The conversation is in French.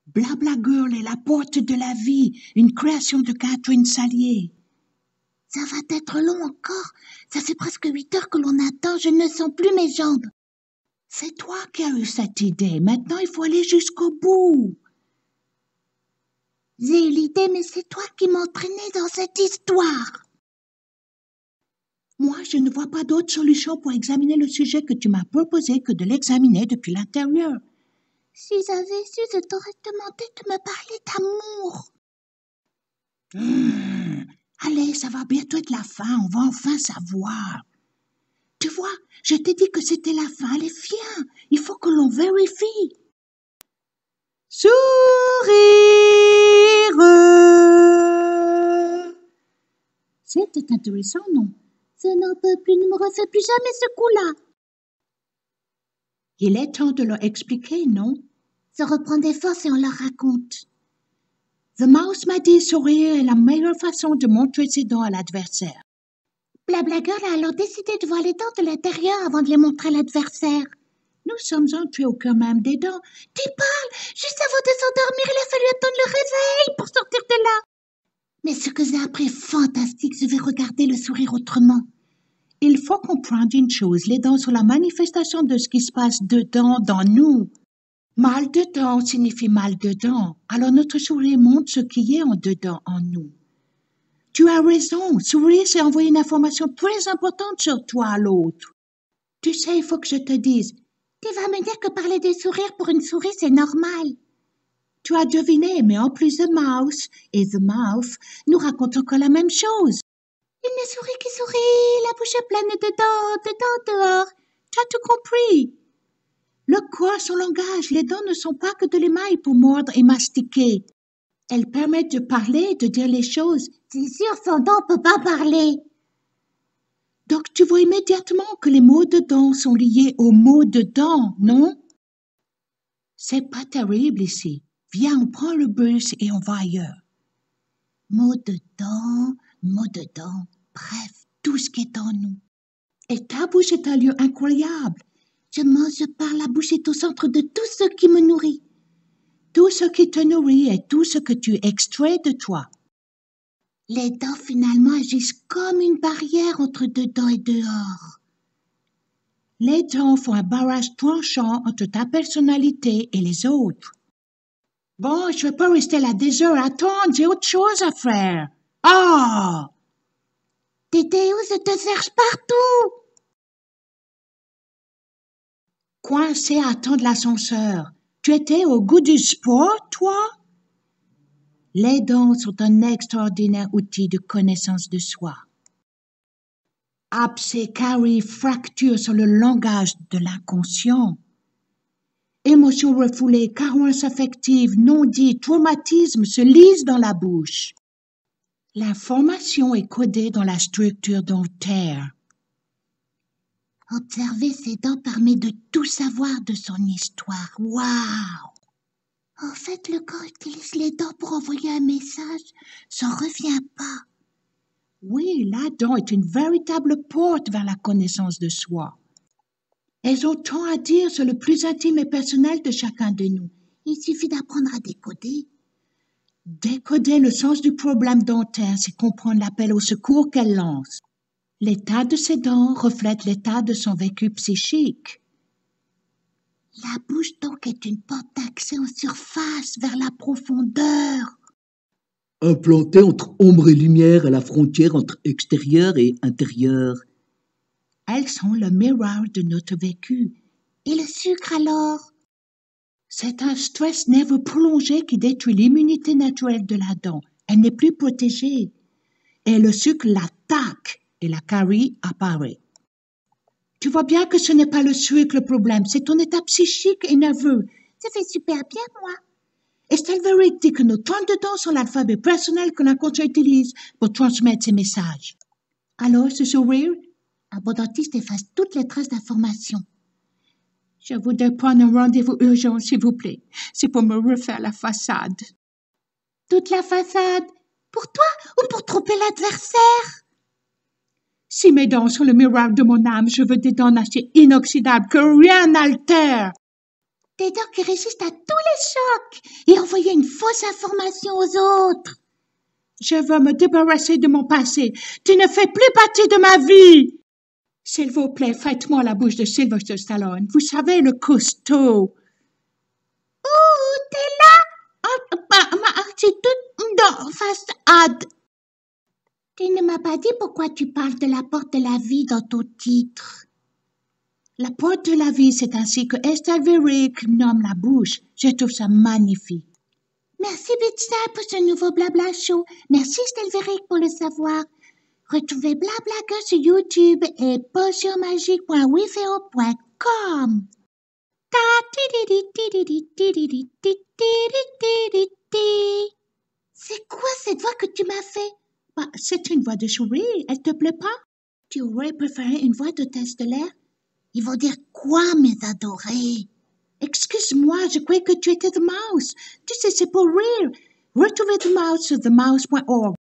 Blabla Girl est la porte de la vie, une création de Catherine Salier. Ça va être long encore. Ça fait presque 8 heures que l'on attend, je ne sens plus mes jambes. C'est toi qui as eu cette idée. Maintenant, il faut aller jusqu'au bout. J'ai eu l'idée, mais c'est toi qui m'as entraîné dans cette histoire. Moi, je ne vois pas d'autre solution pour examiner le sujet que tu m'as proposé que de l'examiner depuis l'intérieur. Si j'avais su, je t'aurais demandé de me parler d'amour. Allez, ça va bientôt être la fin, on va enfin savoir. Tu vois, je t'ai dit que c'était la fin, allez, viens, il faut que l'on vérifie. Sourire. C'était intéressant, non? Je n'en peux plus, ne me refais plus jamais ce coup-là. Il est temps de leur expliquer, non? Je reprends des forces et on leur raconte. The Mouse m'a dit sourire est la meilleure façon de montrer ses dents à l'adversaire. Blabla Girl a alors décidé de voir les dents de l'intérieur avant de les montrer à l'adversaire. Nous sommes entrés au cœur même des dents. Tu parles! Juste avant de s'endormir, il a fallu attendre le réveil pour sortir de là. Mais ce que j'ai appris est fantastique, je vais regarder le sourire autrement. Il faut comprendre une chose, les dents sont la manifestation de ce qui se passe dedans, dans nous. Mal de dents signifie mal dedans, alors notre sourire montre ce qui est en dedans, en nous. Tu as raison, sourire c'est envoyer une information très importante sur toi à l'autre. Tu sais, il faut que je te dise. Tu vas me dire que parler des sourires pour une souris, c'est normal. Tu as deviné, mais en plus de Mouse et The Mouth nous racontent encore la même chose. Une souris qui sourit, la bouche pleine de dents, dehors. Tu as tout compris. Le corps, son langage, les dents ne sont pas que de l'émail pour mordre et mastiquer. Elles permettent de parler, de dire les choses. C'est sûr, sans dents, on ne peut pas parler. Donc tu vois immédiatement que les mots de dents sont liés aux mots de dents, non? C'est pas terrible ici. Viens, on prend le bus et on va ailleurs. Mots de dents, bref, tout ce qui est en nous. Et ta bouche est un lieu incroyable. Je mange, je parle, la bouche est au centre de tout ce qui me nourrit. Tout ce qui te nourrit est tout ce que tu extrais de toi. Les dents, finalement, agissent comme une barrière entre dedans et dehors. Les dents font un barrage tranchant entre ta personnalité et les autres. Bon, je ne vais pas rester là des heures. Attends, j'ai autre chose à faire. Ah! T'étais où? Je te cherche partout. Coincé à attendre l'ascenseur. Tu étais au goût du sport, toi? Les dents sont un extraordinaire outil de connaissance de soi. Abcès, caries, fractures sur le langage de l'inconscient. Émotions refoulées, carences affectives, non-dites, traumatismes se lisent dans la bouche. L'information est codée dans la structure dentaire. Observer ses dents permet de tout savoir de son histoire. Waouh! En fait, le corps utilise les dents pour envoyer un message. J'en reviens pas. Oui, la dent est une véritable porte vers la connaissance de soi. Elles ont tant à dire sur le plus intime et personnel de chacun de nous. Il suffit d'apprendre à décoder. Décoder le sens du problème dentaire, c'est comprendre l'appel au secours qu'elle lance. L'état de ses dents reflète l'état de son vécu psychique. La bouche donc est une porte d'accès en surface vers la profondeur. Implantée entre ombre et lumière à la frontière entre extérieur et intérieur. Elles sont le miroir de notre vécu. Et le sucre alors? C'est un stress nerveux prolongé qui détruit l'immunité naturelle de la dent. Elle n'est plus protégée. Et le sucre l'attaque et la carie apparaît. Tu vois bien que ce n'est pas le sucre le problème, c'est ton état psychique et nerveux. Ça fait super bien, moi. Est-elle véridique que nos 32 dents sont l'alphabet personnel que l'inconscient utilise pour transmettre ses messages? Alors, ce sourire? Un bon dentiste efface toutes les traces d'informations. Je voudrais prendre un rendez-vous urgent, s'il vous plaît. C'est pour me refaire la façade. Toute la façade? Pour toi ou pour tromper l'adversaire? Si mes dents sont le miroir de mon âme, je veux des dents d'acier inoxydable que rien n'altère. Des dents qui résistent à tous les chocs et envoyer une fausse information aux autres. Je veux me débarrasser de mon passé. Tu ne fais plus partie de ma vie. S'il vous plaît, faites-moi la bouche de Sylvester Stallone. Vous savez, le costaud. Oh, t'es là? C'est tout dans face ad. Tu ne m'as pas dit pourquoi tu parles de la porte de la vie dans ton titre. La porte de la vie, c'est ainsi que Estelle Verick nomme la bouche. Je trouve ça magnifique. Merci Bitstar pour ce nouveau Blabla Show. Merci Estelle Verick pour le savoir. Retrouvez Blabla sur YouTube et potionmagique.wefeo.com. C'est quoi cette voix que tu m'as fait? Bah, c'est une voix de souris. Elle te plaît pas? Tu aurais préféré une voix d'hôtesse de l'air? Ils vont dire quoi, mes adorés? Excuse-moi, je croyais que tu étais The Mouse. Tu sais, c'est pour rire. Retrouvez The Mouse sur themouse.org.